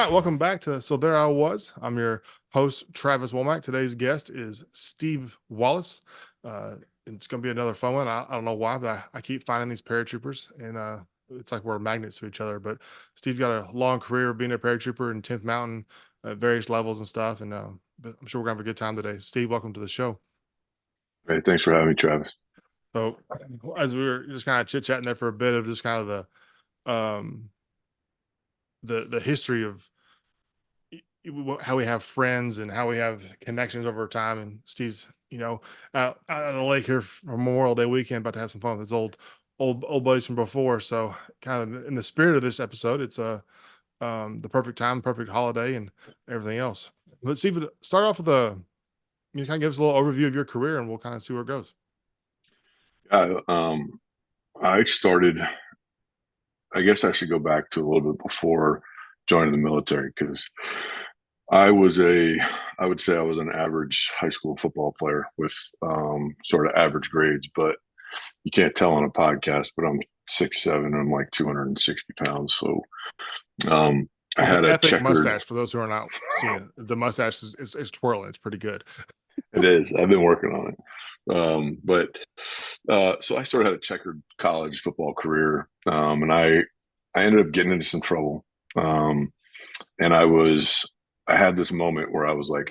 right, welcome back to So There I Was. I'm your host, Travis Womack. Today's guest is Steve Wallace. It's going to be another fun one. I don't know why, but I keep finding these paratroopers, and it's like we're magnets to each other. But Steve's got a long career being a paratrooper in 10th Mountain at various levels and stuff, and but I'm sure we're going to have a good time today. Steve, welcome to the show. Hey, thanks for having me, Travis. So, as we were just kind of chit-chatting there for a bit of just kind of um, the history of how we have friends and how we have connections over time. And Steve's, out on the lake here for Memorial Day weekend, about to have some fun with his old buddies from before. So, kind of in the spirit of this episode, it's the perfect time, perfect holiday, and everything else. But Steve, start off with kind of give us a little overview of your career, and we'll kind of see where it goes. Yeah, I started. I guess I should go back to a little bit before joining the military because I would say I was an average high school football player with sort of average grades, but you can't tell on a podcast, but I'm 6'7", and I'm like 260 pounds. So I With had an a epic checkered. mustache. For those who are not seeing it, the mustache is twirling. It's pretty good. It is. I've been working on it. So I sort of had a checkered college football career, and I ended up getting into some trouble. And I had this moment where I was like,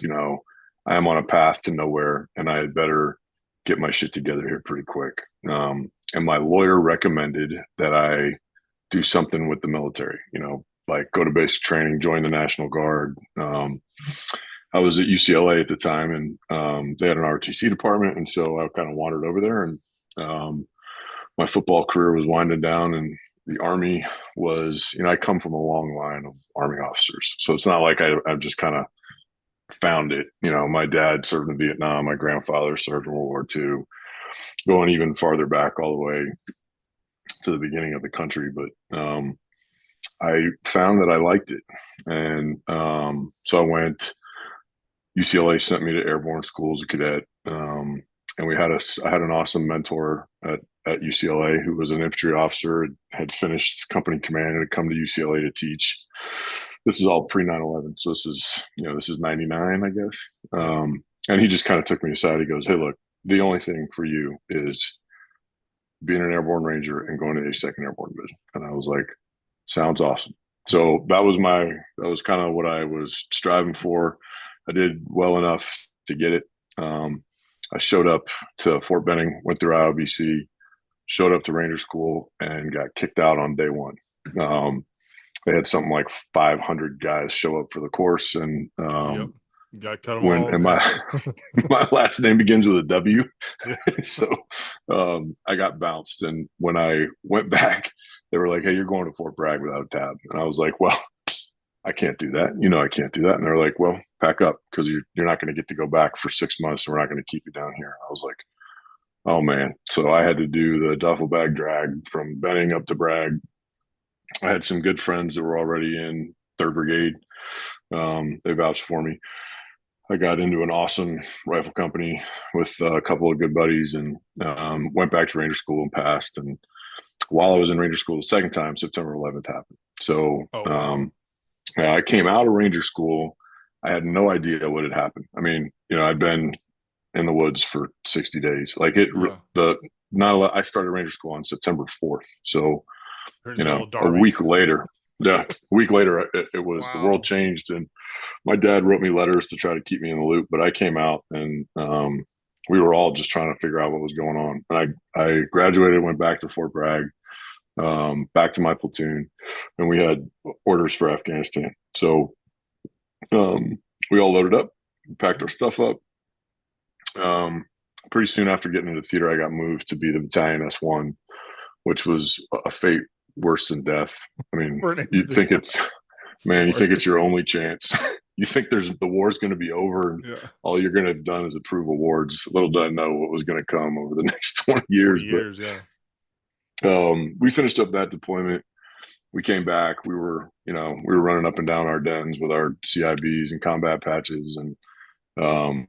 I am on a path to nowhere, and I had better get my shit together here pretty quick. And my lawyer recommended that I do something with the military, like go to basic training, join the National Guard. I was at UCLA at the time, and they had an ROTC department, and so I kind of wandered over there. And my football career was winding down, and the Army was, I come from a long line of Army officers, so it's not like I've just kind of found it. My dad served in Vietnam, my grandfather served in World War II, going even farther back, all the way to the beginning of the country. But I found that I liked it, and so I went. UCLA sent me to airborne school as a cadet, and I had an awesome mentor at UCLA who was an infantry officer, had finished company command, and had come to UCLA to teach. This is all pre 9/11, so this is 99, I guess. And he just kind of took me aside. He goes, "Hey, look, the only thing for you is being an airborne ranger and going to a second airborne division." And I was like, "Sounds awesome." So that was kind of what I was striving for. I did well enough to get it. I showed up to Fort Benning, went through IOBC, showed up to Ranger School, and got kicked out on day one. They had something like 500 guys show up for the course, and Yep. You got to cut them all. and my last name begins with a W, so I got bounced. And when I went back, they were like, "Hey, you're going to Fort Bragg without a tab," and I was like, "Well, I can't do that. I can't do that." And they're like, "Well, pack up because you're not going to get to go back for 6 months, and we're not going to keep you down here." I was like, "Oh man!" So I had to do the duffel bag drag from Benning up to Bragg. I had some good friends that were already in 3rd Brigade. They vouched for me. I got into an awesome rifle company with a couple of good buddies, and went back to Ranger School and passed. And while I was in Ranger School the second time, September 11th happened. So wow. I came out of Ranger School. I had no idea what had happened. I mean, I'd been in the woods for 60 days. Like I started Ranger School on September 4th. So, a week later, it was the world changed, and my dad wrote me letters to try to keep me in the loop. But I came out, and we were all just trying to figure out what was going on. And I graduated, went back to Fort Bragg, back to my platoon, and we had orders for Afghanistan. So we all loaded up, packed our stuff up. Pretty soon after getting into theater, I got moved to be the battalion S1, which was a fate worse than death. I mean, you think it's your only chance. You think the war's going to be over, and all you're going to have done is approve awards. Little did I know what was going to come over the next 20 years. 20 years, yeah. We finished up that deployment. We came back. We were running up and down our dens with our CIBs and combat patches, and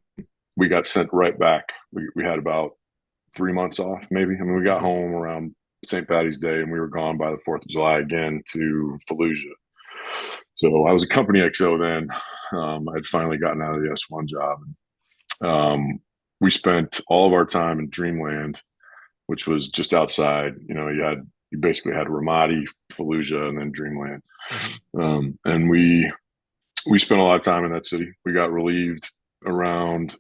we got sent right back. We had about 3 months off, maybe. I mean, we got home around St. Patty's Day, and we were gone by the 4th of July again to Fallujah. So I was a company XO then. I'd finally gotten out of the S1 job. We spent all of our time in Dreamland, which was just outside. You basically had Ramadi, Fallujah, and then Dreamland. And we spent a lot of time in that city. We got relieved around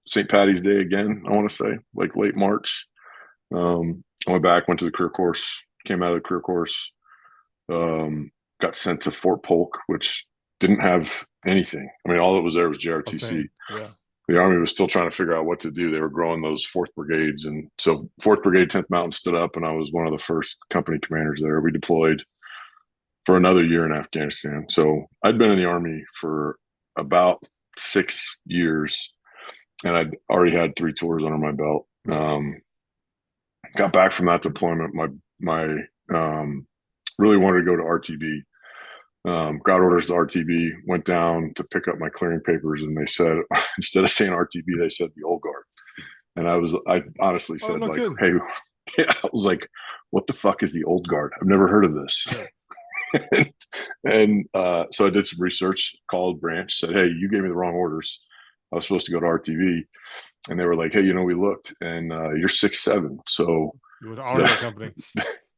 St. Patty's Day again, I want to say, like late March. I went back, went to the career course, came out of the career course, got sent to Fort Polk, which didn't have anything. I mean, all that was there was JRTC. Yeah. The Army was still trying to figure out what to do. They were growing those 4th Brigades. And so 4th Brigade, 10th Mountain stood up, and I was one of the first company commanders there. We deployed for another year in Afghanistan. So I'd been in the Army for about 6 years, and I'd already had 3 tours under my belt. Got back from that deployment. My really wanted to go to RTB. Got orders to RTB, went down to pick up my clearing papers, and they said, instead of saying RTB, they said the old guard. And I honestly said, no like, kidding. hey, yeah, I was like, what the fuck is the old guard? I've never heard of this. Yeah. and so I did some research, called branch, said, hey, you gave me the wrong orders. I was supposed to go to RTB. And they were like, hey, we looked, and you're 6'7". So you went to honor that company.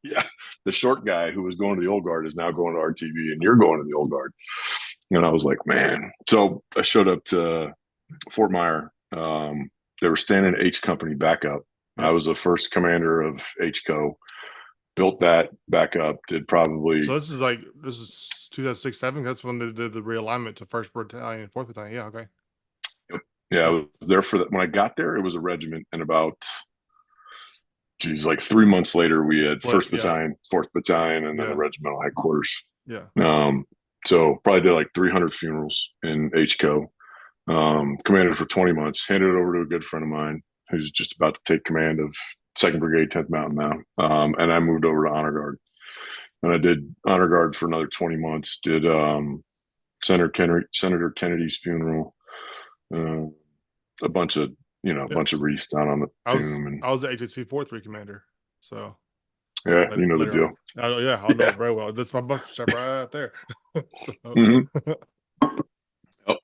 Yeah, the short guy who was going to the old guard is now going to RTB, and you're going to the old guard. And I was like, man. So I showed up to Fort Myer. They were standing H Company backup. I was the first commander of HCO. Built that back up. Did probably. So this is 2006-07. That's when they did the realignment to 1st Battalion, 4th Battalion. Yeah. Okay. Yeah, I was there for that. When I got there, it was a regiment, and about, like 3 months later, we had 1st Battalion, 4th Battalion, and then the regimental headquarters. Yeah. So probably did like 300 funerals in HCO. Commanded for 20 months. Handed it over to a good friend of mine who's just about to take command of 2nd Brigade, 10th Mountain now. And I moved over to Honor Guard, and I did Honor Guard for another 20 months. Did Senator Kennedy's funeral. A bunch of wreaths down on the tomb. I was the HHC 4th commander. So yeah, you know the deal. I'll know it very well. That's my buff shop right there. So. Oh,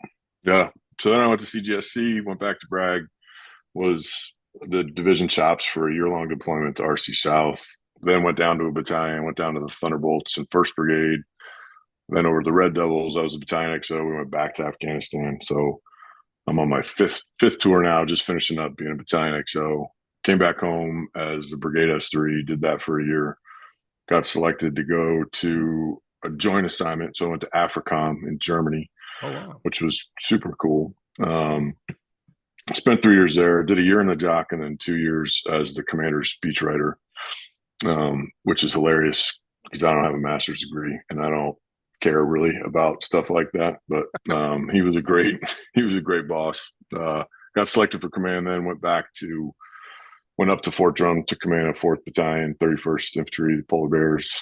yeah. So then I went to CGSC, went back to Bragg, was the division chops for a year-long deployment to RC South. Then went down to a battalion, went down to the Thunderbolts and 1st Brigade. Then over to the Red Devils. I was a battalion XO. We went back to Afghanistan. So I'm on my fifth tour now, just finishing up being a battalion XO. Came back home as the Brigade S3, did that for a year. Got selected to go to a joint assignment. So I went to AFRICOM in Germany, which was super cool. Spent 3 years there, did a year in the JOC, and then 2 years as the commander's speechwriter, which is hilarious because I don't have a master's degree and I don't care really about stuff like that. But he was a great boss. Got selected for command, then went up to Fort Drum to command a 4th Battalion, 31st Infantry, the Polar Bears.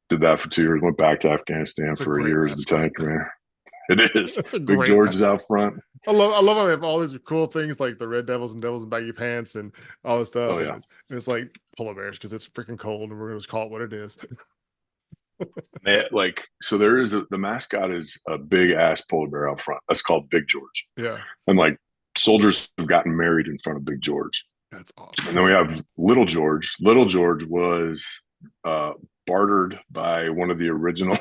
Did that for 2 years. Went back to Afghanistan for a year as battalion commander. It is. Big George is out front. I love how we have all these cool things like the Red Devils and Devils in baggy pants and all this stuff. Oh, yeah. And it's like polar bears because it's freaking cold, and we're gonna just call it what it is. So there is the mascot is a big ass polar bear out front. That's called Big George. Yeah. And like soldiers have gotten married in front of Big George. That's awesome. And then we have Little George. Little George was bartered by one of the original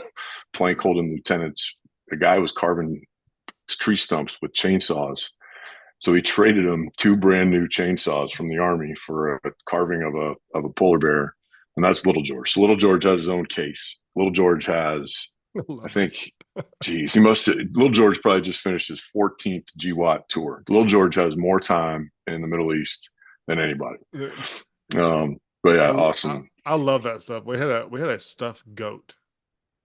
plank holding lieutenants. The guy was carving tree stumps with chainsaws. So he traded him 2 brand new chainsaws from the Army for a carving of a polar bear. And that's Little George. So Little George has his own case. Little George has, I think, Little George probably just finished his 14th GWAT tour. Little George has more time in the Middle East than anybody. But yeah, awesome. I love that stuff. We had a stuffed goat.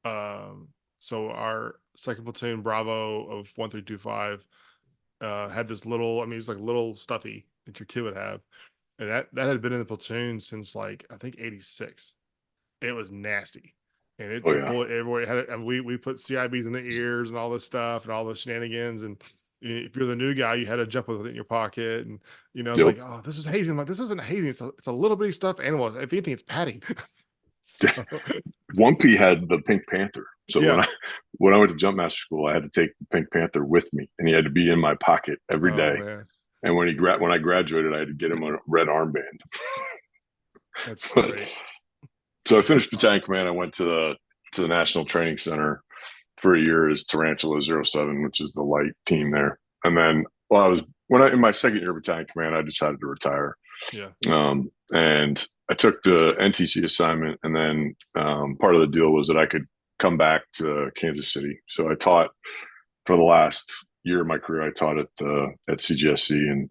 So our 2nd Platoon Bravo of 1325 had this little, it's like a little stuffy that your kid would have. And that had been in the platoon since like I think 86. It was nasty. And it bullet everywhere. It had it, and we put CIBs in the ears and all this stuff and all the shenanigans. And if you're the new guy, you had to jump with it in your pocket. And it's like, oh, this is hazing. I'm like, this isn't hazing. It's a little bitty stuffed animal. If anything, it's padding. Wumpy had the Pink Panther. So Yeah. when I went to jump master school, I had to take the Pink Panther with me, and he had to be in my pocket every Oh day. man, And when I graduated, I had to get him a red armband. that's But great. so I finished battalion command. I went to the National Training Center for a year as Tarantula '07, which is the light team there. And then, well, I was when I in my second year of battalion command, I decided to retire. Yeah. And I took the NTC assignment, and then part of the deal was that I could come back to Kansas City. So I taught for the last year of my career. I taught at CGSC and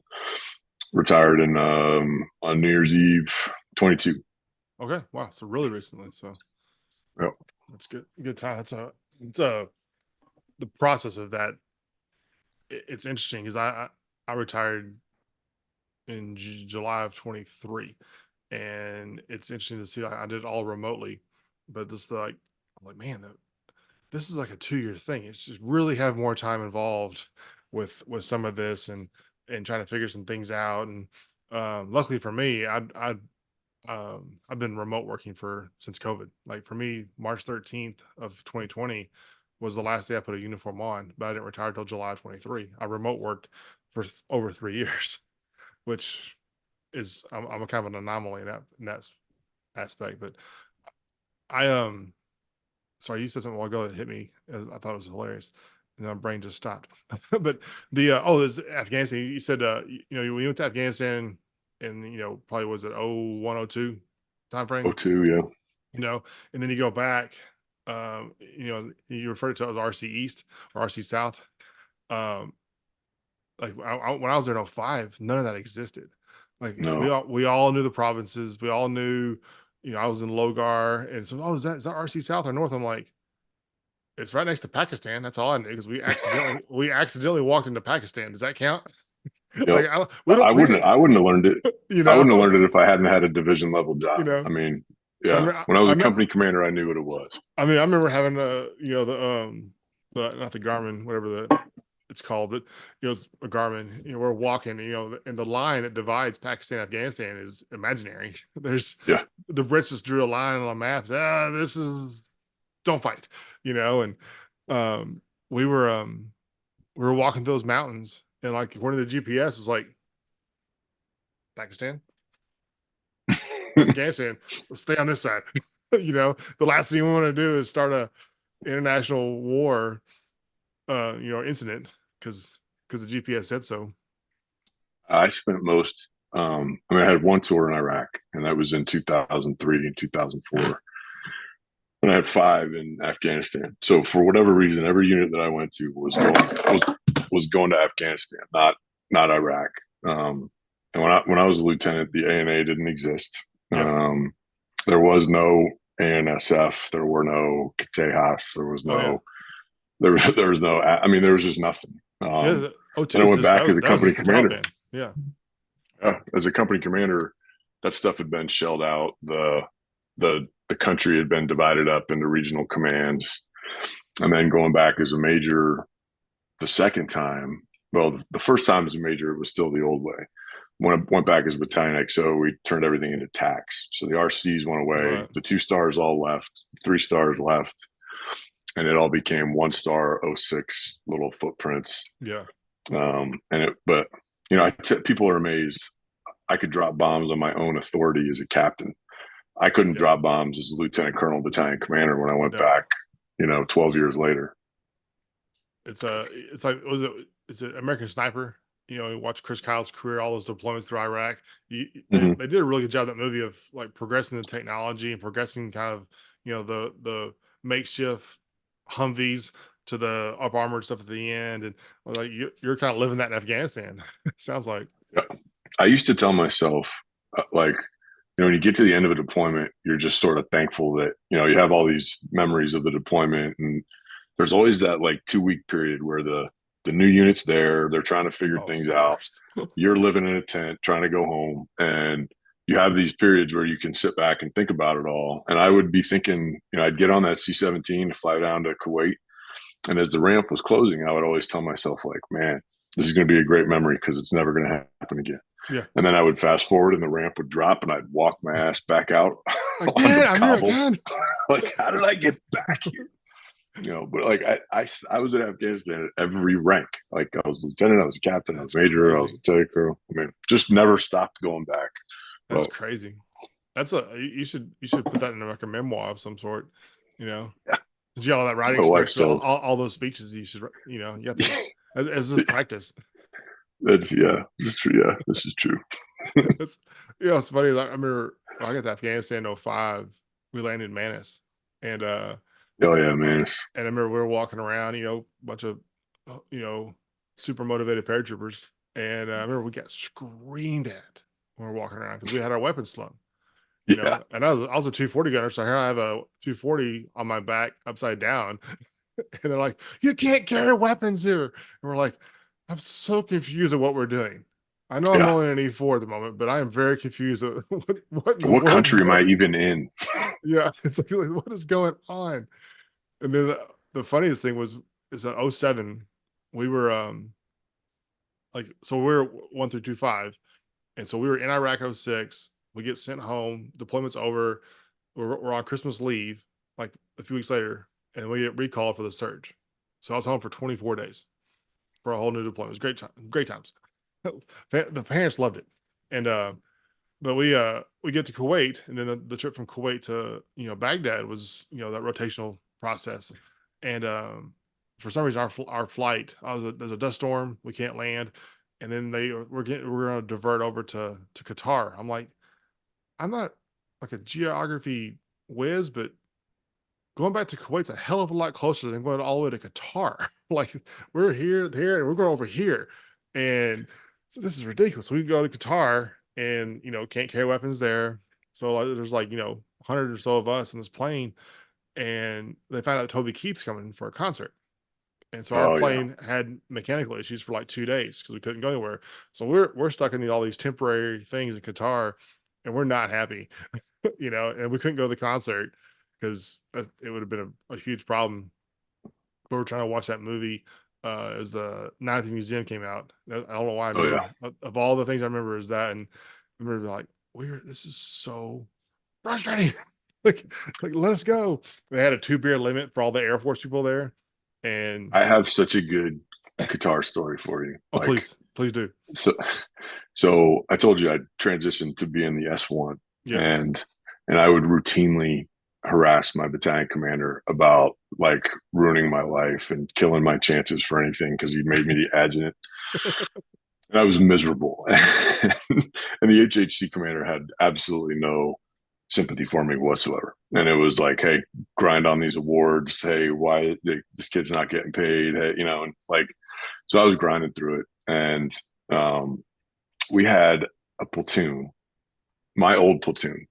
retired in on New Year's Eve 22. Okay. Wow. So really recently. So Yep. that's good. Good time. It's a the process of that. It's interesting because I retired in July of 23, and it's interesting to see. I did it all remotely, but this like I'm like man, this is like a 2 year thing. It's just really have more time involved with some of this and trying to figure some things out. And luckily for me, I've been remote working for since COVID. Like for me, March 13th of 2020 was the last day I put a uniform on, but I didn't retire till July 23. I remote worked for over 3 years, which is I'm a kind of an anomaly in that aspect. But I sorry, you said something a while ago that hit me. I thought it was hilarious, and then my brain just stopped. But the there's Afghanistan. You said you know when you went to Afghanistan, and you know probably was it 0102 time Oh, frame, two, yeah. you know, and then you go back. You know, you referred to it as RC East or RC South. Um, like when I was there in '05, none of that existed. Like No, we all knew the provinces. We all knew, you know, I was in Logar, and so oh, is that RC South or North? I'm like, it's right next to Pakistan. That's all I knew because we accidentally walked into Pakistan. Does that count? you Like we don't we I wouldn't have learned it. you I know wouldn't have learned it if I hadn't had a division level you job. know. I mean, So yeah, when I was I a mean company commander, I knew what it was. I remember having a you know the not the Garmin whatever it's called, but you know it's a Garmin. You know we're walking. You know and the line that divides Pakistan and Afghanistan is imaginary. There's Yeah. the Brits just drew a line on a map. This is don't fight. You know and um we were um we were walking those mountains, and like according to the GPS, it's like Pakistan, Afghanistan. Let's stay on this side. You know, the last thing we want to do is start a international war, you know, incident because the GPS said so. I spent most. I mean, I had one tour in Iraq, and that was in 2003 and 2004. And I had five in Afghanistan. So for whatever reason, every unit that I went to was going to Afghanistan, not Iraq. And when I was a lieutenant, the ANA didn't exist. Yep. There was no ANSF. There were no Katejas. There was Oh yeah. no there was no. I mean, there was just nothing. Yeah. Then I is went just back as a that was company just the commander. Taliban. Yeah. As a company commander, that stuff had been shelled out. The country had been divided up into regional commands, and then going back as a major the second time. Well, the first time as a major, it was still the old way. When I went back as a battalion XO, we turned everything into tax. So the RCs went away. Right. The 2 stars all left. 3 stars left. And it all became 1 star 06 little footprints. Yeah. But you know, people are amazed. I could drop bombs on my own authority as a captain. I couldn't Yeah. drop bombs as a lieutenant colonel, battalion commander when I went No. back, you know, 12 years later. It's like it's an American Sniper. You know, you watch Chris Kyle's career, all those deployments through Iraq. Mm-hmm. They did a really good job that movie of like progressing the technology and progressing kind of you know the makeshift Humvees to the up armored stuff at the end, and like you're kind of living that in Afghanistan. Sounds like. Yeah. I used to tell myself, like, you know, when you get to the end of a deployment, you're just sort of thankful that, you know, you have all these memories of the deployment. And there's always that like 2 week period where the new unit's there, they're trying to figure Oh, it's things the out. worst. You're living in a tent, trying to go home. And you have these periods where you can sit back and think about it all. And I would be thinking, you know, I'd get on that C-17 to fly down to Kuwait. And as the ramp was closing, I would always tell myself, like, man, this is going to be a great memory because it's never going to happen again. Yeah. And then I would fast forward and the ramp would drop and I'd walk my ass back out onto Again, the I'm here cobble. again. Like, how did I get back here? but like I was in Afghanistan at every rank. Like I was lieutenant, I was a captain, I was That's major, I was crazy. lieutenant colonel. I mean, just never stopped going back. That's But crazy. That's a you should put that in like a memoir of some sort. You know, yeah, did you all that writing my wife experience, says all those speeches? You have to as a practice. that's this is true. Yeah, this is true. It's it's funny. Like, I remember when I got to Afghanistan in '05, we landed in Manis, and Oh yeah, man. I remember we were walking around, a bunch of super motivated paratroopers, and I remember we got screamed at when we were walking around because we had our weapons slung. Yeah. And I was a 240 gunner, so here I have a 240 on my back upside down, and they're like, "You can't carry weapons here," and we're like, "I'm so confused at what we're doing. I know I'm Yeah. only an E4 at the moment, but I am very confused at what in the What world is country am I going." even in? Yeah, it's like what is going on? And then the funniest thing is that '07, we were so we are 1 through 25, and so we were in Iraq '06. We get sent home, deployment's over, we're on Christmas leave, like a few weeks later, and we get recalled for the surge. So I was home for 24 days for a whole new deployment. It was great times. The parents loved it, and but we get to Kuwait, and then the trip from Kuwait to Baghdad was that rotational process, and for some reason our flight there's a dust storm, we can't land, and then we're going to divert over to Qatar. I'm like, I'm not like a geography whiz, but going back to Kuwait's a hell of a lot closer than going all the way to Qatar. Like we're here, and we're going over here, and so this is ridiculous. We go to Qatar, and can't carry weapons there. So there's 100 or so of us in this plane, and they found out Toby Keith's coming for a concert. And so our Oh yeah. plane had mechanical issues for like 2 days because we couldn't go anywhere. So we're stuck in all these temporary things in Qatar, and we're not happy, and we couldn't go to the concert because it would have been a huge problem. We were trying to watch that movie. It was the Night at the Museum came out. I don't know why I Oh remember yeah. of all the things I remember is that, and I remember like this is so frustrating. like let us go. They had a 2 beer limit for all the Air Force people there, and I have such a good Qatar story for you. oh Like please do. so so I told you I transitioned to being the S1, Yeah. and I would routinely harass my battalion commander about like ruining my life and killing my chances for anything because he made me the adjutant. And I was miserable. And the HHC commander had absolutely no sympathy for me whatsoever. And it was like, hey, grind on these awards. Hey, why this kid's not getting paid? Hey, and like, so I was grinding through it. And um, we had a platoon. My old platoon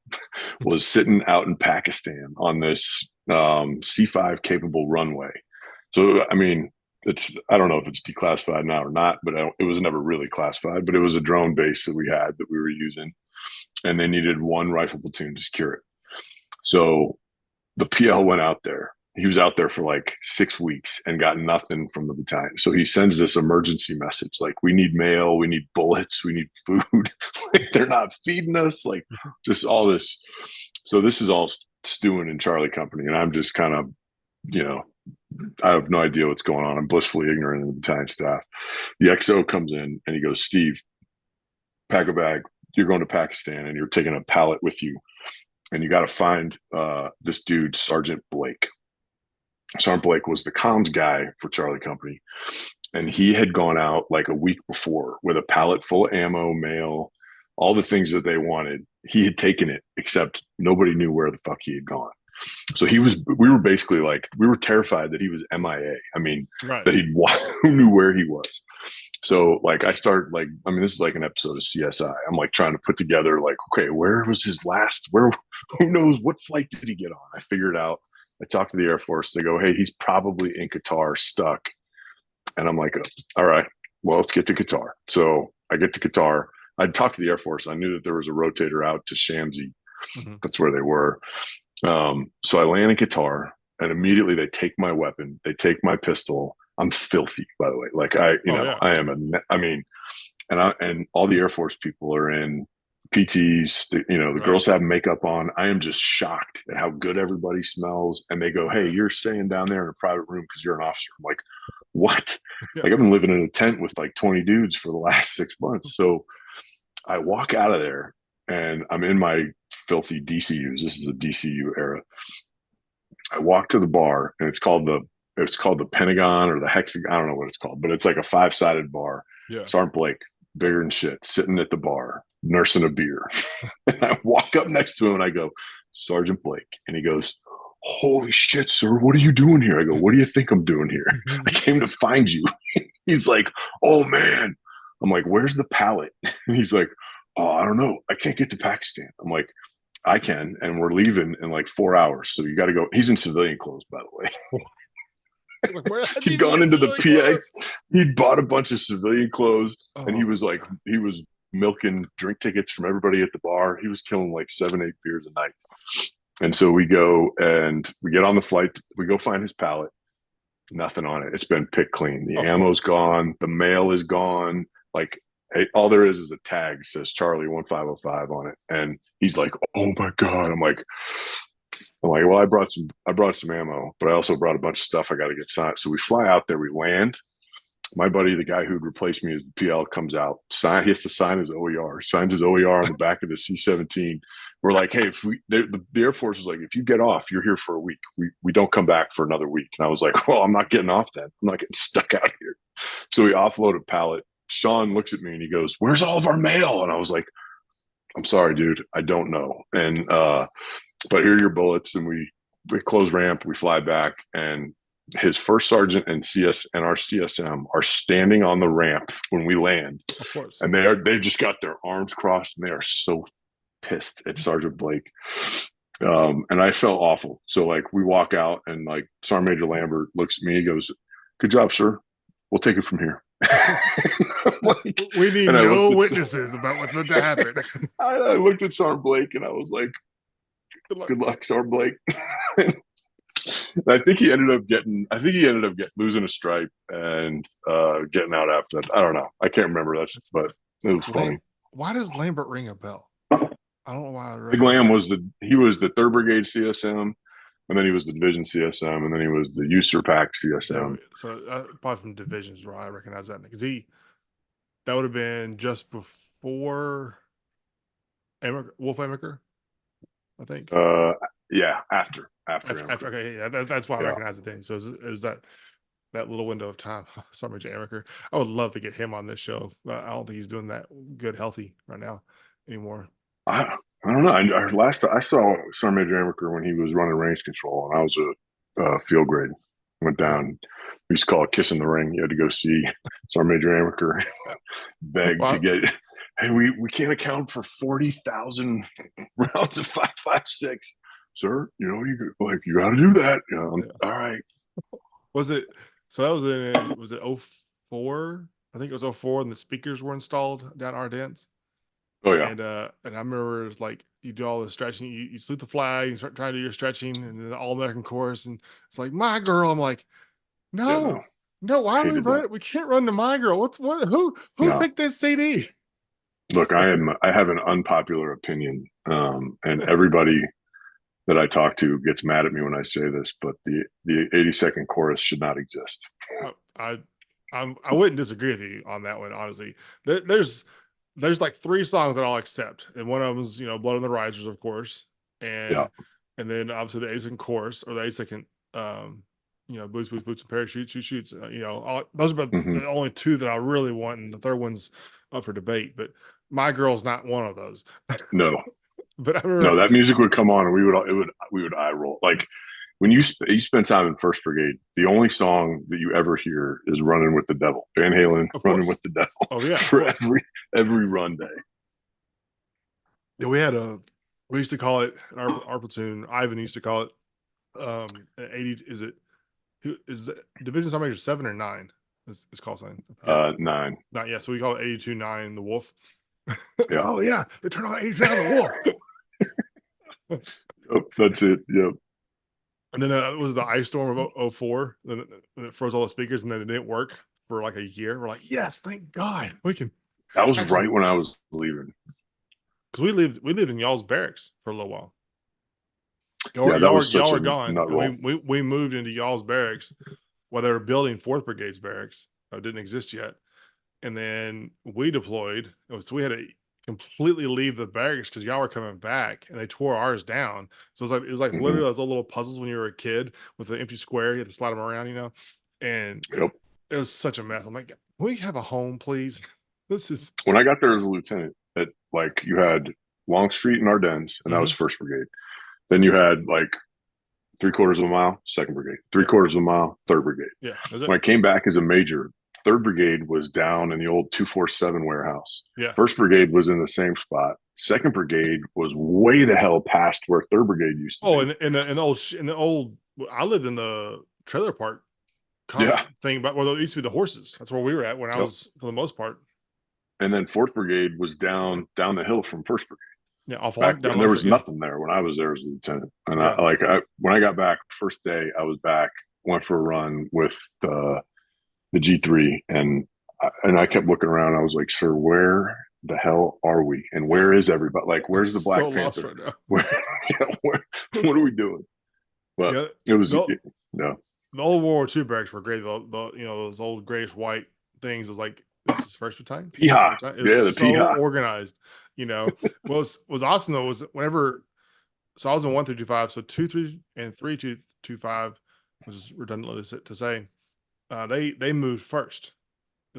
was sitting out in Pakistan on this C5 capable runway. So, I mean, I don't know if it's declassified now or not, but it was never really classified. But it was a drone base that we had that we were using, and they needed one rifle platoon to secure it. So the PL went out there. He was out there for like 6 weeks and got nothing from the battalion. So he sends this emergency message like, we need mail, we need bullets, we need food. Like, they're not feeding us, like just all this. So this is all stewing in Charlie Company. And I'm just kind of, you know, I have no idea what's going on. I'm blissfully ignorant of the battalion staff. The XO comes in and he goes, Steve, pack a bag. You're going to Pakistan and you're taking a pallet with you. And you got to find this dude, Sergeant Blake. Sergeant Blake was the comms guy for Charlie Company. And he had gone out like a week before with a pallet full of ammo, mail, all the things that they wanted. He had taken it, except nobody knew where the fuck he had gone. So we were basically like, we were terrified that he was MIA. I mean, Right. that who knew where he was. So like, I mean, this is like an episode of CSI. I'm like trying to put together like, okay, where was his last, who knows what flight did he get on? I figured out, I talked to the Air Force. They go, hey, he's probably in Qatar stuck. And I'm like, all right, well, let's get to Qatar. So I get to Qatar. I'd talked to the Air Force. I knew that there was a rotator out to Shamsi. Mm-hmm. That's where they were. So I land in Qatar, and immediately they take my weapon. They take my pistol. I'm filthy, by the way. Like Oh yeah. I am I mean, and all the Air Force people are in PTs, the Right. girls have makeup on. I am just shocked at how good everybody smells. And they go, "Hey, Yeah. you're staying down there in a private room because you're an officer." I'm like, "What?" Yeah. Like, I've been living in a tent with like 20 dudes for the last 6 months. So I walk out of there and I'm in my filthy DCUs. This is a DCU era. I walk to the bar and it's called the Pentagon or the Hexagon. I don't know what it's called, but it's like a 5-sided bar. Yeah. Sergeant Blake, bigger than shit, sitting at the bar, nursing a beer. And I walk up next to him and I go, "Sergeant Blake." And he goes, "Holy shit, sir, what are you doing here?" I go, "What do you think I'm doing here? I came to find you." He's like, "Oh man." I'm like, "Where's the pallet?" And he's like, "Oh, I don't know. I can't get to Pakistan." I'm like, "I can, and we're leaving in like 4 hours. So you got to go." He's in civilian clothes, by the way. Like, where how'd you He'd even gone get into the civilian PX. clothes? He'd bought a bunch of civilian clothes, and Oh my God. he was milking drink tickets from everybody at the bar. He was killing like 7, 8 beers a night. And so we go and we get on the flight. We go find his pallet. Nothing on it. It's been picked clean. The Of ammo's course. gone. The mail is gone. Like, hey, all there is a tag that says Charlie 1505 on it. And he's like, "Oh my God." I'm like, "Well, I brought some ammo, but I also brought a bunch of stuff I got to get signed." So we fly out there, we land. My buddy, the guy who'd replaced me as the PL, comes out. He has to sign his OER. Signs his OER on the back of the C-17. We're like, "Hey, if the Air Force was like, if you get off, you're here for a week. We don't come back for another week." And I was like, "Well, I'm not getting off then. I'm not getting stuck out here." So we offload a pallet. Sean looks at me and he goes, "Where's all of our mail?" And I was like, "I'm sorry, dude. I don't know." And but here are your bullets. And we close ramp. We fly back, and his first sergeant and our CSM are standing on the ramp when we land, Of course. and they just got their arms crossed, and they are so pissed at Sergeant Blake. And I felt awful. So like we walk out, and like Sergeant Major Lambert looks at me. He goes, "Good job, sir. We'll take it from here." Like, We need and no witnesses about what's about to happen. I looked at Sergeant Blake, and I was like, Good luck. "Good luck, Sergeant Blake." I think he ended up losing a stripe and getting out after that. I don't know. I can't remember that, but it was funny. Why does Lambert ring a bell? I don't know why I Big recognize Lamb that. was the 3rd Brigade CSM, and then he was the Division CSM, and then he was the USERPAC CSM. So probably from divisions where I recognize that because that would have been just before Wolf Amaker, I think. Yeah, after After okay, yeah, that's why I yeah. recognize the thing. So it was that little window of time. Summer Amaker. I would love to get him on this show, but I don't think he's doing that good, healthy right now anymore. I, I don't know. Last I saw Sergeant Major Amaker when he was running range control, and I was a field grade. Went down. We used to call it kissing the ring. You had to go see Sergeant Major Amaker, beg to Well, get. "Hey, we can't account for 40,000 rounds of 5.56, sir. You got to do that." yeah. All right. Was it so that was it 04? I think it was 04 and the speakers were installed down Ardennes. Oh yeah. And I remember like you do all the stretching, you salute the flag, you start trying to do your stretching and then the all American chorus, and it's like my girl. I'm like, Yeah. No. no, why are we Hated that. running? We can't run to my girl. Who No. picked this CD? Look, I have an unpopular opinion, and everybody that I talk to gets mad at me when I say this, but the 80-second chorus should not exist. I I wouldn't disagree with you on that one, honestly. There's like three songs that I'll accept, and one of them is Blood on the Risers, of course, Yeah. and then obviously the 8-second chorus or the 8-second boots boots boots and parachutes shoot shoots. Those are about Hmm. the only two that I really want, and the third one's up for debate. But My Girl's not one of those. No, But I no, remember, that music would come on, and we would eye roll. Like when you spend time in First Brigade, the only song that you ever hear is "Running with the Devil." Van Halen, of "Running course, with the Devil" oh yeah, of for course, every run day. yeah. We used to call it in our platoon. Ivan used to call it 80. Is it who is the division sergeant major 7 or 9? This call sign. I forget. 9. Not yet. So we call it 82-9 the Wolf. Yeah. Oh yeah, they turn on 82-9 the Wolf. Yep, that's it. Yep. And then it was the ice storm of '04. Then it froze all the speakers, and then it didn't work for like a year. We're like, yes, thank God, we can That was actually. right when I was leaving. because we lived in y'all's barracks for a little while. Yeah, that was Y'all such a were gone, nut and roll. we moved into y'all's barracks while they were building Fourth Brigade's barracks. It didn't exist yet, and then we deployed. So we had to completely leave the barracks because y'all were coming back, and they tore ours down. So it was like Hmm. literally those little puzzles when you were a kid with the empty square. You had to slide them around, and Yep. it was such a mess. I'm like, can we have a home, please? This is When I got there as a lieutenant, at like you had Longstreet and Ardennes, and that was mhm. First Brigade. Then you had like 3/4 of a mile, Second Brigade. Three Yeah, quarters of a mile, Third Brigade. yeah, that's it. When I came back as a major, Third Brigade was down in the old 247 warehouse. Yeah. First Brigade was in the same spot. Second Brigade was way the hell past where Third Brigade used to Oh, be. in the old, I lived in the trailer park Yeah. thing, but where there used to be the horses. That's where we were at when I Yep. was for the most part. And then Fourth Brigade was down the hill from First Brigade. Yeah, off Back, long down and there Long was Street. Yeah, nothing there when I was there as a lieutenant. And yeah. when I got back first day, I was back, went for a run with the G3, and I kept looking around. I was like, "Sir, where the hell are we? And where is everybody? Like, I'm where's the so Black lost Panther? right now. Where, what are we doing?" But Yeah, it was, the no, the old World War II barracks were great. Those old grayish white things was like, this is first battalion, second Piha, battalion. It was yeah, the so Piha, organized. What was awesome though was whenever, so I was in 1 through 5, so 2, 3, and 3, 2, 2, 5, which is redundant to say. They moved first.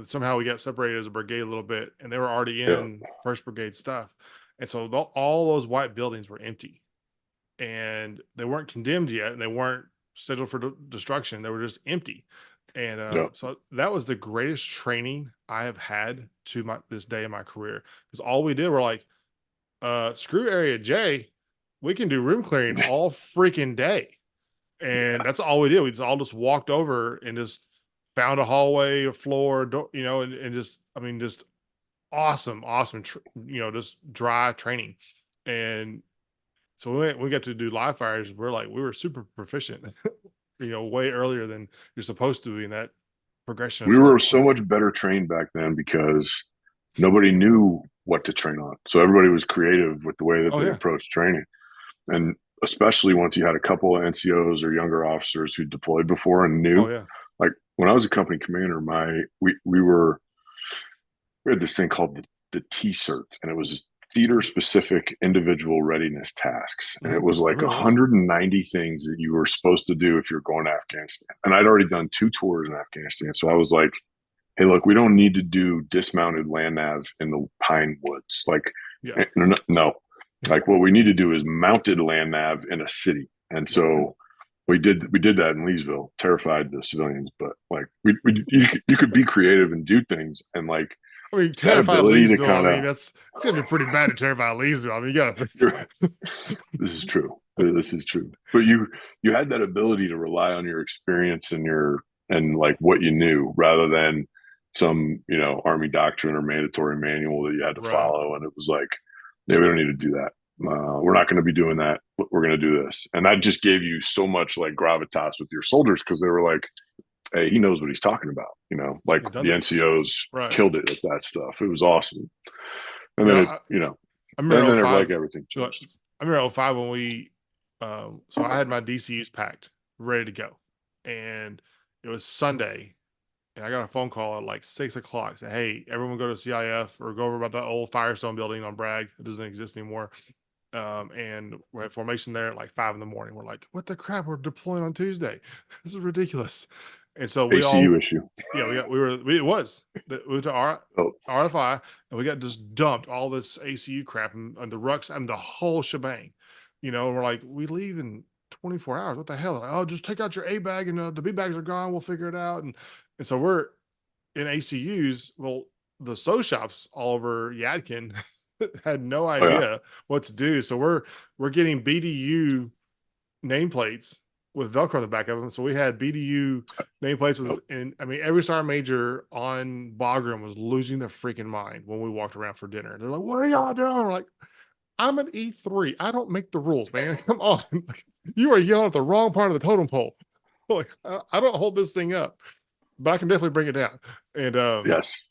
Somehow we got separated as a brigade a little bit, and they were already yeah, in First Brigade stuff, and so all those white buildings were empty, and they weren't condemned yet, and they weren't scheduled for destruction. They were just empty, and yeah, so that was the greatest training I have had to this day in my career, because all we did were like, screw Area J, we can do room clearing all freaking day. And that's all we did. We just all just walked over and just found a hallway, a floor, and just, I mean, just awesome, just dry training. And so we got to do live fires. We were super proficient, way earlier than you're supposed to be in that progression of we were stuff. so much better trained back then because nobody knew what to train on. So everybody was creative with the way that Oh they yeah. approached training. And especially once you had a couple of NCOs or younger officers who deployed before and Oh knew, yeah. like when I was a company commander, we had this thing called the T-cert, and it was theater specific individual readiness tasks. And it was I like remember those. 190 things that you were supposed to do if you're going to Afghanistan. And I'd already done 2 tours in Afghanistan. So I was like, hey, look, we don't need to do dismounted land nav in the pine woods. Like, Yeah. no. Like what we need to do is mounted land nav in a city. And Yeah. so we did that in Leesville, terrified the civilians, but like you could be creative and do things, and like I mean, that terrified ability to Leesville. I kind mean, of it's gonna be pretty bad to terrify Leesville. I mean, you gotta. this is true. This is true. But you had that ability to rely on your experience and like what you knew rather than some, army doctrine or mandatory manual that you had to Right. follow. And it was like, yeah, we don't need to do that. We're not going to be doing that. We're going to do this. And that just gave you so much like gravitas with your soldiers because they were like, hey, he knows what he's talking about. Like We've done the this. NCOs Right. killed it at that stuff. It was awesome. And then Yeah. it, I and remember then like 05. everything changed. I remember 05 when so I had my DCUs packed, ready to go. And it was Sunday. And I got a phone call at like 6 o'clock saying, hey, everyone go to CIF or go over about that old Firestone building on Bragg. It doesn't exist anymore. And we had formation there at like 5 in the morning. We're like, what the crap? We're deploying on Tuesday. This is ridiculous. And so ACU issue. yeah, it was, we went to Oh, RFI, and we got just dumped all this ACU crap and the rucks and the whole shebang, and we're like, we leave in 24 hours. What the hell? Like, oh, just take out your A bag and the B bags are gone. We'll figure it out. And so we're in ACUs. Well, the sew shops all over Yadkin had no oh yeah. idea what to do. So we're getting BDU nameplates with Velcro on the back of them. So we had BDU nameplates Oh, and I mean, every sergeant major on Bagram was losing their freaking mind when we walked around for dinner. They're like, what are y'all doing? We're like, I'm an E3. I don't make the rules, man. Come on. You are yelling at the wrong part of the totem pole. Like, I don't hold this thing up, but I can definitely bring it down. And yes.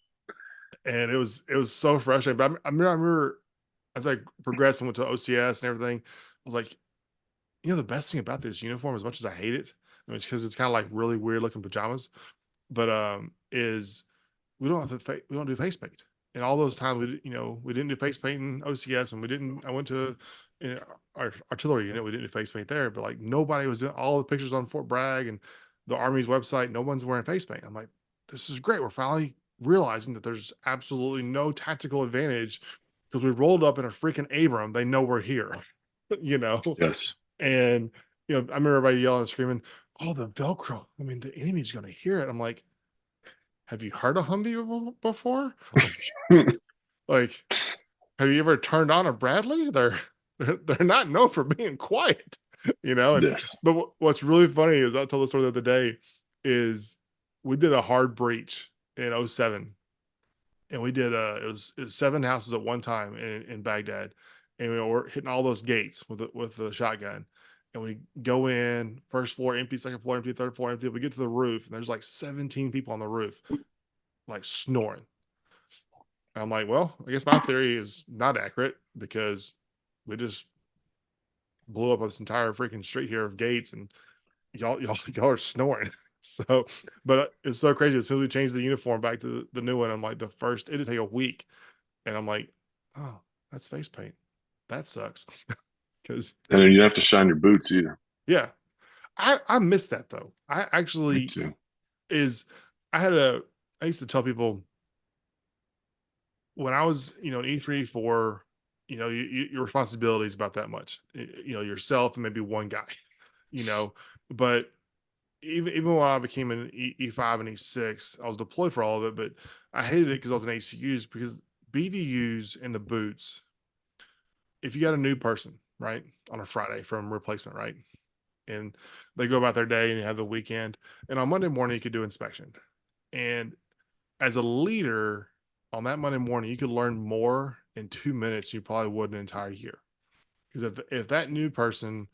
it was so frustrating. But I remember as I progressed and went to OCS and everything, I was like, the best thing about this uniform, as much as I hate it, I mean, it's because it's kind of like really weird looking pajamas, but is we don't have we don't do face paint. And all those times we didn't do face paint in OCS, and we didn't. I went to our artillery unit. We didn't do face paint there, but like nobody was doing all the pictures on Fort Bragg and the Army's website. No one's wearing face paint. I'm like, this is great. We're finally realizing that there's absolutely no tactical advantage because we rolled up in a freaking Abram. They know we're here, you know. Yes. And I remember everybody yelling and screaming, "Oh, the Velcro! I mean, the enemy's going to hear it." I'm like, have you heard a Humvee before? Like, have you ever turned on a Bradley? They're not known for being quiet, And Yes. but what's really funny is I told the story the other day is we did a hard breach in '07, and we did it was 7 houses at one time in Baghdad, and we were hitting all those gates with the shotgun. And we go in, first floor empty, second floor empty, third floor empty. We get to the roof, and there's like 17 people on the roof, like snoring. I'm like, well, I guess my theory is not accurate because we just blew up this entire freaking street here of gates, and y'all are snoring. So, but it's so crazy. As soon as we changed the uniform back to the new one, I'm like, it'd take a week, and I'm like, oh, that's face paint. That sucks. Because And then you don't have to shine your boots either. yeah, I miss that though. I Me actually too. is I had a I used to tell people when I was, in E3, 4, your responsibility is about that much, yourself and maybe one guy, you know, but even when I became an E5 and E6, I was deployed for all of it, but I hated it because I was an ACUs because BDUs in the boots, if you got a new person, right, on a Friday from replacement, right, and they go about their day and you have the weekend, and on Monday morning, you could do inspection. And as a leader on that Monday morning, you could learn more in 2 minutes than you probably would an entire year. Because if that new person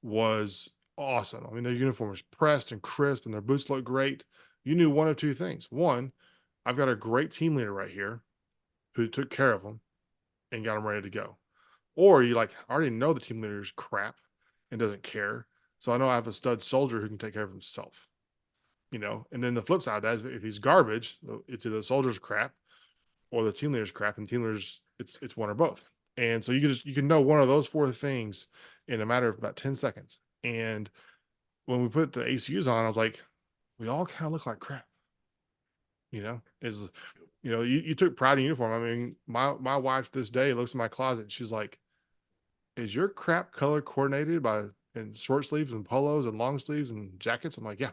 was awesome, I mean, their uniform was pressed and crisp and their boots looked great, you knew one of two things. One, I've got a great team leader right here who took care of them and got them ready to go. Or you like, I already know the team leader is crap and doesn't care. So I know I have a stud soldier who can take care of himself. And then the flip side of that is if he's garbage, it's either the soldier's crap or the team leader's crap, and team leaders, it's one or both. And so you can know one of those four things in a matter of about 10 seconds. And when we put the ACUs on, I was like, we all kind of look like crap, is you took pride in uniform. I mean, my wife this day looks in my closet and she's like, is your crap color coordinated by in short sleeves and polos and long sleeves and jackets? I'm like, yeah.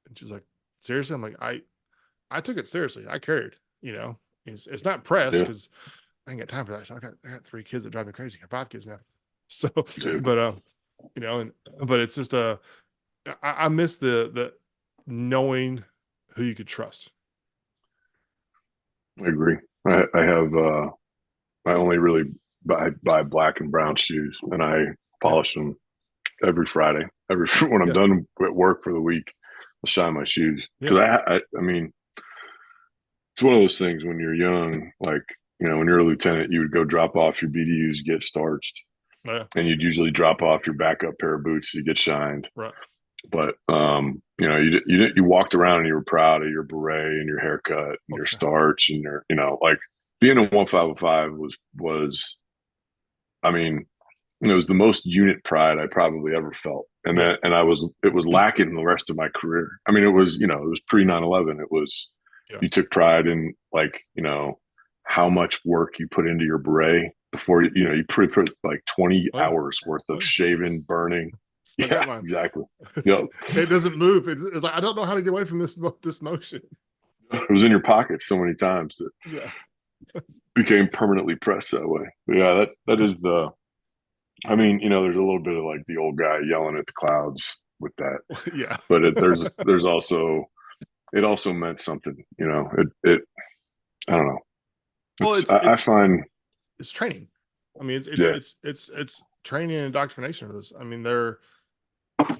And she's like, seriously? I'm like, I took it seriously. I cared, it's not press Yeah. because I ain't got time for that. So I got 3 kids that drive me crazy. I have 5 kids now. So, Dude, but but it's just I miss the knowing who you could trust. I agree. I have I only really buy black and brown shoes, and I Yeah, polish them every Friday. Every when I'm yeah, done at work for the week, I'll shine my shoes yeah, because I mean it's one of those things when you're young, like when you're a lieutenant, you would go drop off your BDUs, get starched, yeah. and you'd usually drop off your backup pair of boots to get shined. Right. But you walked around and you were proud of your beret and your haircut and your Okay. starch and your like being a 1505 was I mean it was the most unit pride I probably ever felt. And Yeah. then and it was lacking the rest of my career. I mean it was it was pre 9/11. It was Yeah. you took pride in like how much work you put into your beret before you put like 20 Oh yeah. hours worth Oh of yeah. shaving, burning. I Yeah, got mine. exactly. It's, Yep. it doesn't move. It's like I don't know how to get away from this motion. It was in your pocket so many times that Yeah. became permanently pressed that way. But yeah, that is the. I mean, there's a little bit of like the old guy yelling at the clouds with that, Yeah. but there's also it also meant something. It I don't know. Well, It's I find it's training. I mean, yeah it's training and indoctrination of this. I mean, they're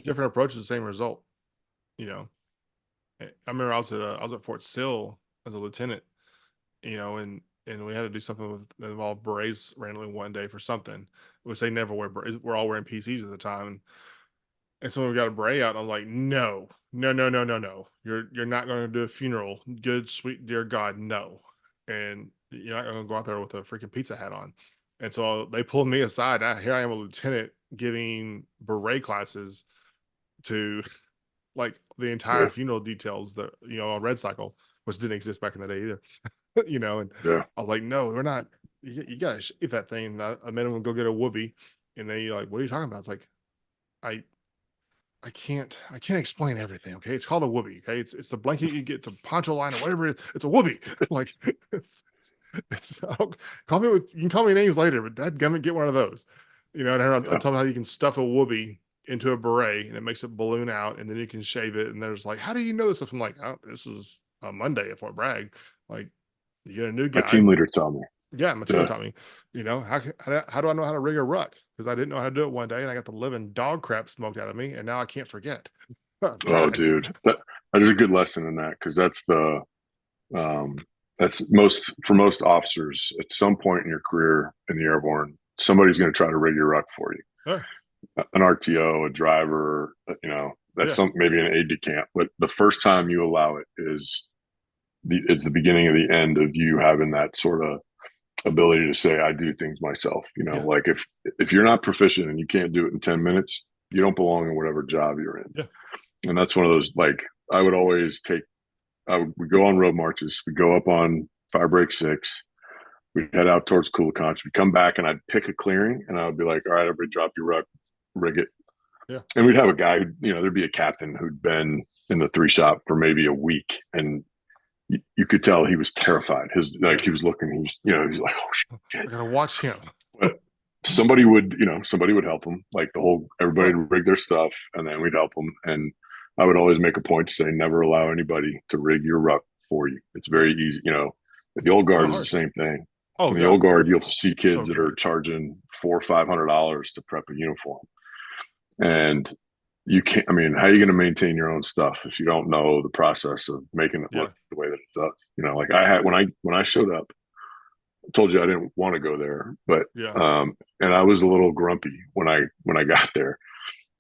different approaches, the same result. You know, I remember I was at Fort Sill as a lieutenant. And and we had to do something with that involved berets randomly one day for something, which they never wear berets. We're all wearing PCs at the time, and so we got a beret out, and I'm like, no, no, no, no, no, no. You're not going to do a funeral. Good, sweet, dear God, no. And you're not going to go out there with a freaking pizza hat on. And so they pulled me aside. Here I am, a lieutenant, giving beret classes to like the entire Yeah. funeral details that, on Red Cycle, which didn't exist back in the day either. And Yeah. I was like, no, we're not. You got to shave that thing. And I made them go get a whoopee, and they like, what are you talking about? It's like, I I can't explain everything. Okay, it's called a whoopee. Okay, it's the blanket you get, the poncho line or whatever it is. It's a whoopee. Like I don't, you can call me names later, but that gummit, get one of those. And I Yeah. tell them how you can stuff a whoopee into a beret and it makes it balloon out, and then you can shave it. And there's like, how do you know this stuff? I'm like, oh, this is a Monday at Fort Bragg. Like, you get a new My guy. team leader taught me. Yeah, my teacher Yeah. taught me. How do I know how to rig a ruck? Because I didn't know how to do it one day, and I got the living dog crap smoked out of me, and now I can't forget. I'm Oh, trying. dude, that is a good lesson in that, because um, that's most for most officers at some point in your career in the airborne, somebody's going to try to rig your ruck for you. Oh, An RTO, a driver, that's yeah, some maybe an aide de camp. But the first time you allow it it's the beginning of the end of you having that sort of ability to say, I do things myself. yeah, Like if you're not proficient and you can't do it in 10 minutes, you don't belong in whatever job you're in. yeah. And that's one of those, like, I would always we go on road marches, we go up on Fire Break 6, we'd head out towards Cooliconch, we'd come back and I'd pick a clearing and I would be like, all right, everybody drop your ruck, rig it. Yeah. And we'd have a guy who, there'd be a captain who'd been in the three shop for maybe a week, and you could tell he was terrified. Yeah. He was looking, he's like, oh I shit. gotta watch him. But somebody would help him, like everybody Right. would rig their stuff, and then we'd help them. And I would always make a point to say, never allow anybody to rig your ruck for you. It's very Right. easy. The old It's guard not is the hard. same thing. Oh In the God. old guard, you'll see So kids that are good. charging $400-$500 to prep a uniform, and you can't. I mean, how are you going to maintain your own stuff if you don't know the process of making it Yeah. look the way that it does? Like I had when I showed up, I told you I didn't want to go there, but Yeah. and I was a little grumpy when I got there,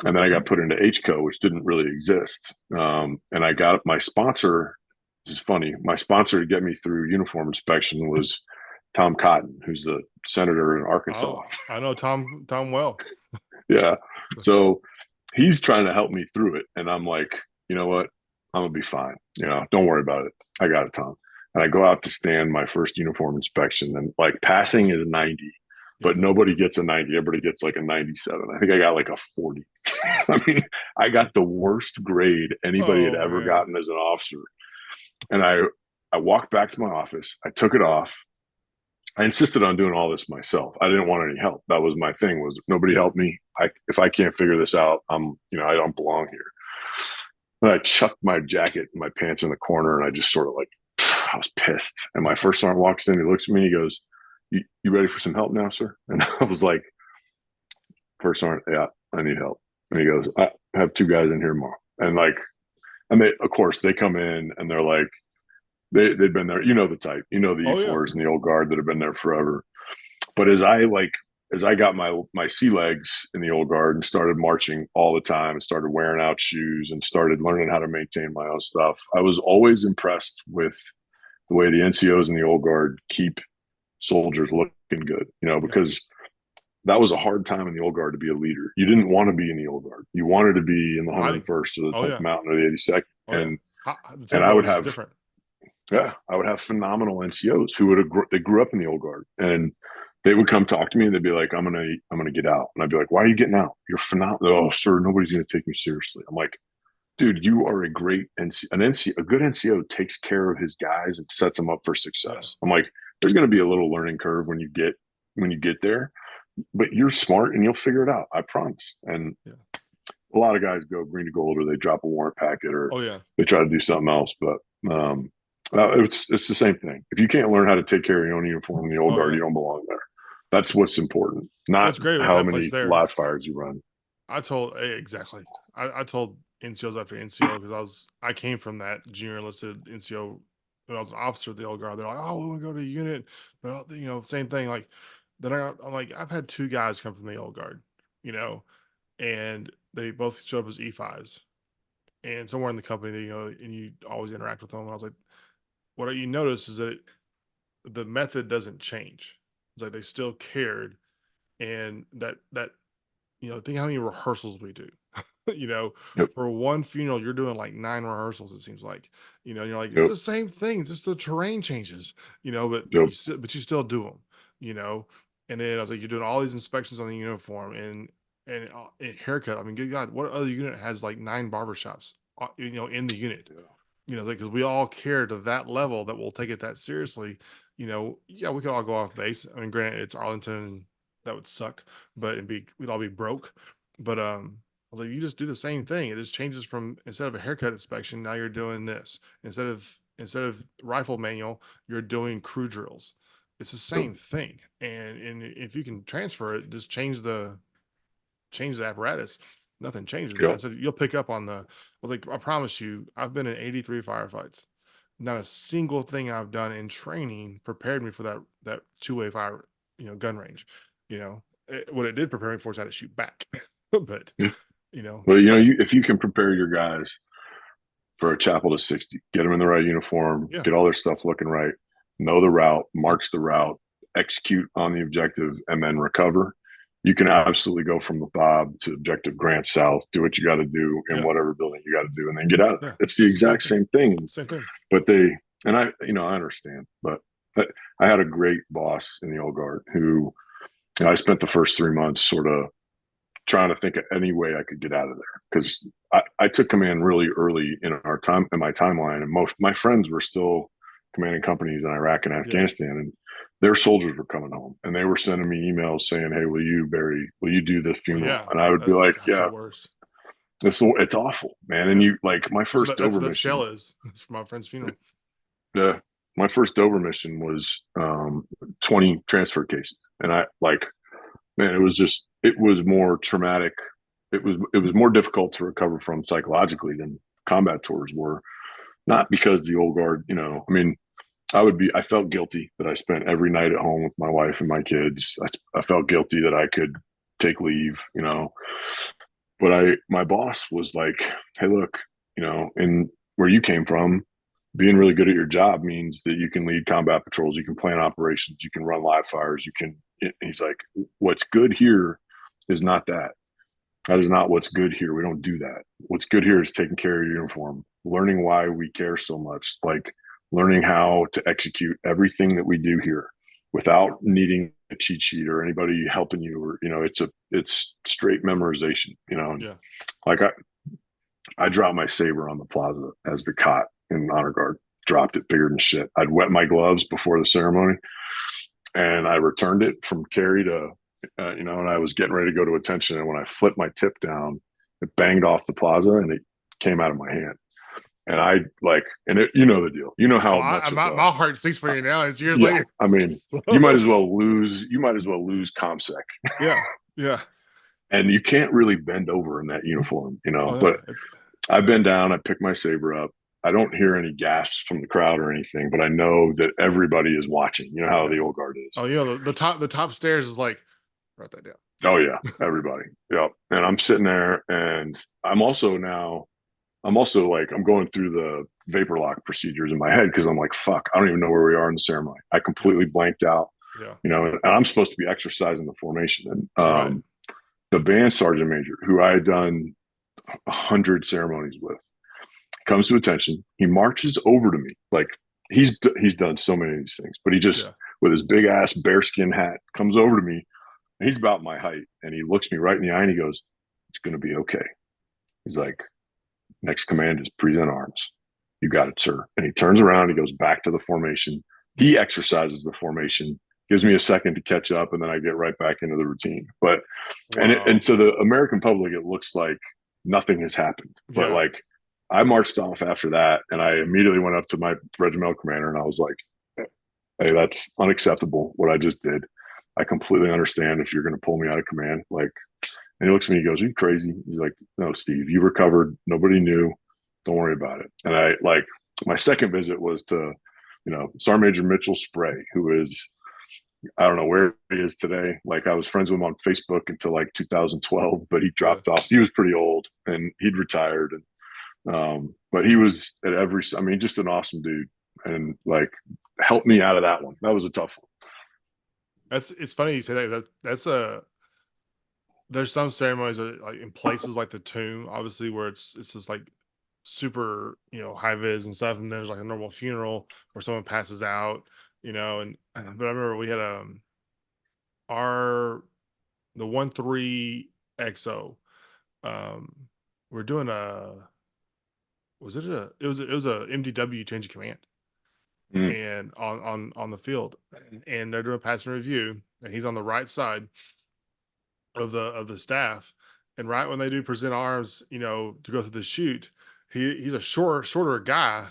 and then I got put into HCO, which didn't really exist, and I got my sponsor. This is funny. My sponsor to get me through uniform inspection was Tom Cotton, who's the senator in Arkansas. Oh, I know Tom well. Yeah. So he's trying to help me through it. And I'm like, you know what? I'm going to be fine. Don't worry about it. I got it, Tom. And I go out to stand my first uniform inspection, and like passing is 90, Yeah. but nobody gets a 90. Everybody gets like a 97. I think I got like a 40. I mean, I got the worst grade anybody had Oh ever man. gotten as an officer. And I walked back to my office. I took it off. I insisted on doing all this myself. I didn't want any help. That was my thing, was nobody Yeah. helped me. If I can't figure this out, I don't belong here. And I chucked my jacket and my pants in the corner, and I just sort of like, I was pissed. And my first sergeant walks in, he looks at me, and he goes, you ready for some help now, sir? And I was like, first sergeant, yeah, I need help. And he goes, I have two guys in here tomorrow. And like, of course they come in and they're like, they've been there, the type, the Oh yeah. E4s and the old guard that have been there forever. But as I got my sea legs in the old guard and started marching all the time and started wearing out shoes and started learning how to maintain my own stuff, I was always impressed with the way the NCOs in the old guard keep soldiers looking good, Yeah. because that was a hard time in the old guard to be a leader. You didn't want to be in the old guard. You wanted to be in the I. 101st or the Oh 10th yeah. Mountain or the 82nd. Oh yeah. The And I tempo would is have, different. yeah, I would have phenomenal NCOs who they grew up in the old guard, and they would come talk to me and they'd be like, I'm gonna get out. And I'd be like, why are you getting out? You're phenomenal. Oh, sir, nobody's gonna take me seriously. I'm like, dude, you are a great a good NCO takes care of his guys and sets them up for Yeah. success. I'm like, there's gonna be a little learning curve when you get there, but you're smart and you'll figure it out. I promise. And Yeah. a lot of guys go green to gold, or they drop a warrant packet, or Oh yeah. they try to do something else. But it's the same thing. If you can't learn how to take care of your own uniform in the old Oh guard, yeah. you don't belong there. That's what's important, not What's great about how that place many there, live fires you run. exactly. I told NCOs after NCO, because I came from that junior enlisted NCO when I was an officer of the old guard, they're like, "Oh, we want to go to a unit," but same thing. Like, then I'm like, I've had two guys come from the old guard, you know, and they both showed up as E5s, and somewhere in the company, and you always interact with them. And I was like, what you notice is that the method doesn't change. It's like they still cared, and that think how many rehearsals we do. you know, Yep. for one funeral, you're doing like 9 rehearsals. It seems like, and you're like, it's Yep. the same thing. It's just the terrain changes, but Yep. you still do them, you know. And then I was like, you're doing all these inspections on the uniform and haircut. I mean, good God, what other unit has like 9 barbershops, in the unit? Yeah. Because we all care to that level that we'll take it that seriously. Yeah, we could all go off base. I mean, granted, it's Arlington, and that would suck, but we'd all be broke. But like, you just do the same thing. It just changes from, instead of a haircut inspection, now you're doing this. Instead of rifle manual, you're doing crew drills. It's the Yep. same thing. And if you can transfer it, just change the apparatus, nothing changes. And I Yep. said, you'll pick up on I was like, I promise you, I've been in 83 firefights. Not a single thing I've done in training prepared me for that two-way fire, gun range. What it did prepare me for is how to shoot back. But Yeah. you know, But that's if you can prepare your guys for a chapel to 60, get them in the right uniform, yeah, get all their stuff looking right, know the route, march the route, execute on the objective, and then recover. You can absolutely go from the Bob to Objective Grant South, do what you got to do in yeah, whatever building you got to do, and then get out of yeah. there. It's the It's the same exact thing. same thing. Same thing. But I understand, but I had a great boss in the old guard who I spent the first 3 months sort of trying to think of any way I could get out of there because I took command really early in my timeline, and most my friends were still commanding companies in Iraq and Yeah. Afghanistan, and their soldiers were coming home, and they were sending me emails saying, "Hey, will you do this Oh funeral?" yeah. And I would be like, That's the "Yeah, worst. it's awful, man." And Yeah. you like my That's what first that's Dover what the mission. shell is. It's for my friend's funeral. The My first Dover mission was 20 transfer cases, and I like, man, it was more traumatic. It was more difficult to recover from psychologically than combat tours were. Not because the old guard, I mean, I felt guilty that I spent every night at home with my wife and my kids. I felt guilty that I could take leave, but my boss was like, "Hey, look, in where you came from, being really good at your job means that you can lead combat patrols, you can plan operations, you can run live fires, you can." He's like, "What's good here is not that. That is not what's good here. We don't do that. What's good here is taking care of your uniform, learning why we care so much, like learning how to execute everything that we do here without needing a cheat sheet or anybody helping you, or it's straight memorization, and Yeah. like I dropped my saber on the plaza as the cot in honor guard, dropped it bigger than shit. I'd wet my gloves before the ceremony, and I returned it from carry to, and I was getting ready to go to attention. And when I flipped my tip down, it banged off the plaza and it came out of my hand. And I like, and it, the deal. You know Oh, how much of my heart sinks for you now. It's years yeah. later. I mean, you might as well lose. You might as well lose ComSec, Yeah. Yeah. and you can't really bend over in that uniform, Oh But yeah. It's I bend down. I pick my saber up. I don't hear any gasps from the crowd or anything, but I know that everybody is watching. You know how yeah. the old guard is. Oh, the top stairs is like, write that down. Oh yeah, everybody. Yep. And I'm sitting there, and I'm also like, I'm going through the vapor lock procedures in my head because I'm like, fuck, I don't even know where we are in the ceremony. I Yeah. completely blanked out, Yeah. and I'm supposed to be exercising the formation. And Right. the band sergeant major, who I had done 100 ceremonies with, comes to attention. He marches over to me like he's done so many of these things, but he just Yeah. with his big ass bearskin hat comes over to me. He's about my height, and he looks me right in the eye and he goes, "It's going to be okay." He's like, "Next command is present arms. You got it, sir." And he turns around, he goes back to the formation. He exercises the formation, gives me a second to catch up, and then I get right back into the routine. But and Wow. to the American public, it looks like nothing has happened. But Yeah. like, I marched off after that, and I immediately went up to my regimental commander, and I was like, "Hey, that's unacceptable. What I just did. I completely understand if you're going to pull me out of command." Like, and he looks at me, he goes, "Are you crazy?" He's like, "No, Steve, you recovered. Nobody knew. Don't worry about it." And I like, my second visit was to Sergeant Major Mitchell Spray, who is, I don't know where he is today. Like, I was friends with him on Facebook until like 2012, but he Yeah. dropped off. He was pretty old and he'd retired. And but he was at every. I mean, just an awesome dude, and like helped me out of that one. That was a tough one. It's funny you say that. That's a there's some ceremonies that, like in places like the tomb, obviously, where it's just like super, high vis and stuff, and there's like a normal funeral where someone passes out, and but I remember we had our the 1-3 XO. Um we're doing a was it was a MDW change of command, Mm, and on the field, and they're doing a passing review, and he's on the right side of the staff. And right when they do present arms, to go through the shoot, he's a shorter guy,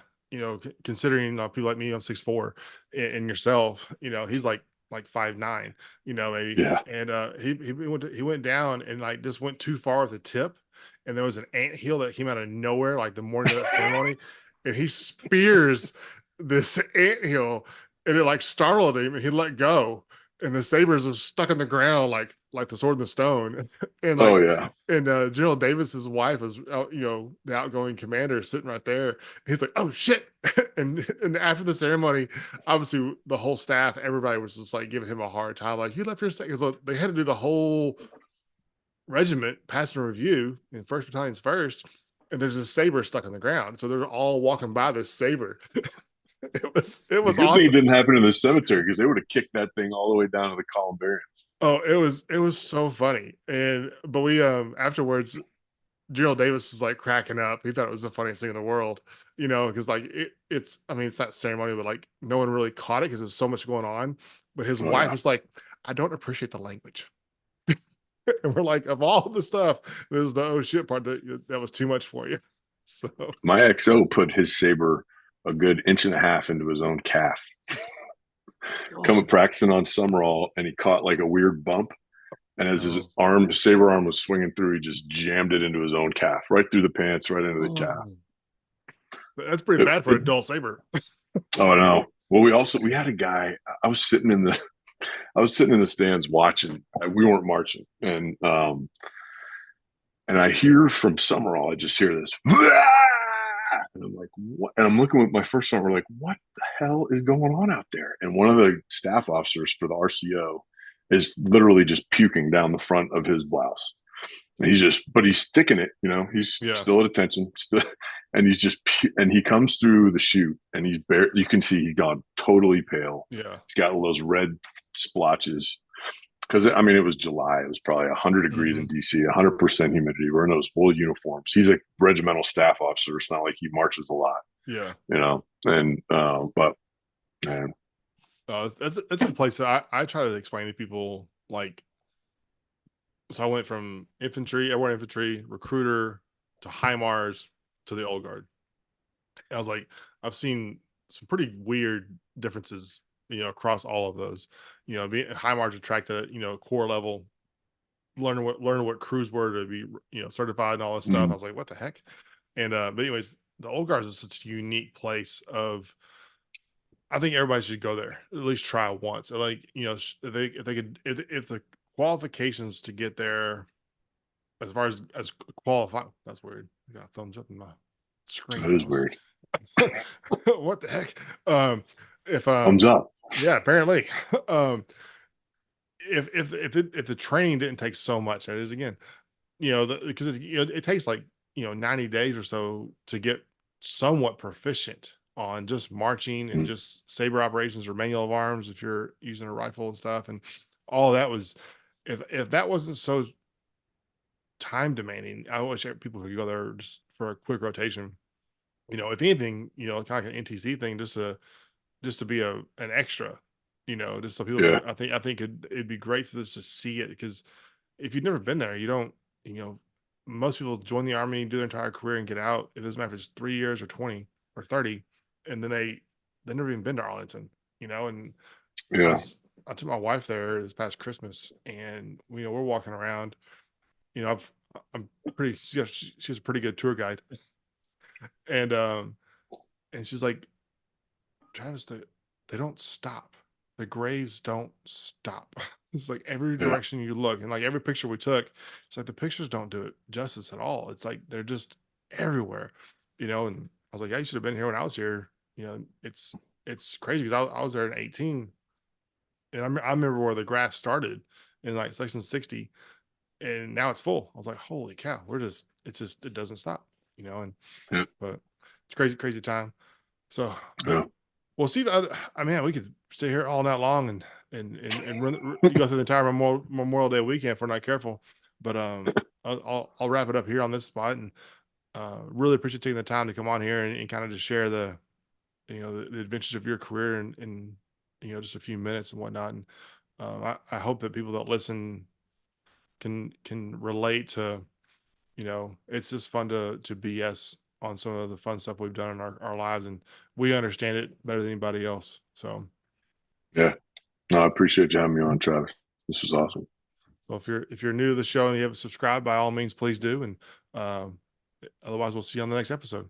considering people like me, I'm 6'4", and yourself, he's like 5'9", maybe. yeah. And he went down and like just went too far with the tip, and there was an ant hill that came out of nowhere like the morning of that ceremony, and he spears this ant hill, and it like startled him, and he let go, and the sabers are stuck in the ground like the sword in the stone. and Oh like yeah. and General Davis's wife was out, the outgoing commander sitting right there. He's like, oh shit. and after the ceremony, obviously the whole staff, everybody was just like giving him a hard time, like, you left your second. So they had to do the whole regiment passing review in first battalion's first, and there's a saber stuck in the ground, so they're all walking by this saber. it It's a was good thing it awesome. didn't happen in the cemetery because they would have kicked that thing all the way down to the columbarium. Oh, it was so funny. And but we afterwards, Gerald Davis is like cracking up. He thought it was the funniest thing in the world, because like it's I mean, it's not ceremony, but like no one really caught it because there's so much going on. But his Oh wife yeah. was like, I don't appreciate the language. And we're like, of all the stuff, this is the oh shit part that was too much for you. So My XO put his saber a good inch and a half into his own calf. Coming practicing on Summerall, and he caught like a weird bump. And as his oh, saber arm was swinging through, he just jammed it into his own calf, right through the pants, right into the calf. oh. That's pretty It, bad for it, a dull saber. oh no! Well, we had a guy. I was sitting in the I was sitting in the stands watching. We weren't marching, and I hear from Summerall. I just hear this, and I'm like, what? And I'm looking with my first one. We're like, what the hell is going on out there? And one of the staff officers for the RCO is literally just puking down the front of his blouse. And but he's sticking it. He's Yeah, still at attention, and he's just, and he comes through the chute, and he's bare. You can see he's gone totally pale. yeah. He's got all those red splotches because I mean it was July. It was probably 100 degrees in Hmm. DC, 100% humidity. We're in those wool uniforms. He's a regimental staff officer. It's not like he marches a lot, Yeah. And but man, That's a place that I try to explain to people, like, so I went from airborne infantry, recruiter, to HIMARS, to the old guard. And I was like, I've seen some pretty weird differences, across all of those. Being HIMARS are tracked at, core level, learning what crews were to be, certified and all this stuff. I was like, what the heck? And but anyways, the old guards is such a unique place of, I think everybody should go there, at least try once. Like, if they could, if the qualifications to get there, as far as qualify, that's weird. I got a thumbs up in my screen. that is That was weird. what the heck. If Thumbs up. Yeah, apparently. um, if the training didn't take so much, that is again, because it takes like 90 days or so to get somewhat proficient on just marching and Mm, just saber operations or manual of arms if you're using a rifle and stuff, and all that was, if that wasn't so time demanding, I wish people could go there just for a quick rotation. If anything, kind of like an NTC thing, just to be an extra, just so people yeah, can. I think it'd be great to just see it, because if you've never been there, you don't, you know, most people join the army, do their entire career, and get out. It doesn't matter if it's 3 years or 20 or 30, and then they never even been to Arlington, And I yeah. was I took my wife there this past Christmas, and we're walking around. I'm pretty. She's a pretty good tour guide, and she's like Travis, they don't stop. The graves don't stop. It's like every Yeah. direction you look, and like every picture we took, it's like the pictures don't do it justice at all. It's like they're just everywhere, And I was like, yeah, you should have been here when I was here. It's crazy because I was there in 18, and I remember where the grass started in like section 60, and now it's full. I was like, holy cow, it doesn't stop, And Yeah. but it's crazy, crazy time. So, but Yeah. well, Steve, I mean, we could stay here all night long and go through the entire Memorial Day weekend if we're not careful. But I'll wrap it up here on this spot, and really appreciate taking the time to come on here and kind of just share the adventures of your career in just a few minutes and whatnot. And I hope that people that listen can relate to, it's just fun to BS on some of the fun stuff we've done in our lives, and we understand it better than anybody else. So, Yeah. No, I appreciate you having me on, Travis. This was awesome. well, if you're new to the show and you haven't subscribed, by all means, please do. And otherwise, we'll see you on the next episode.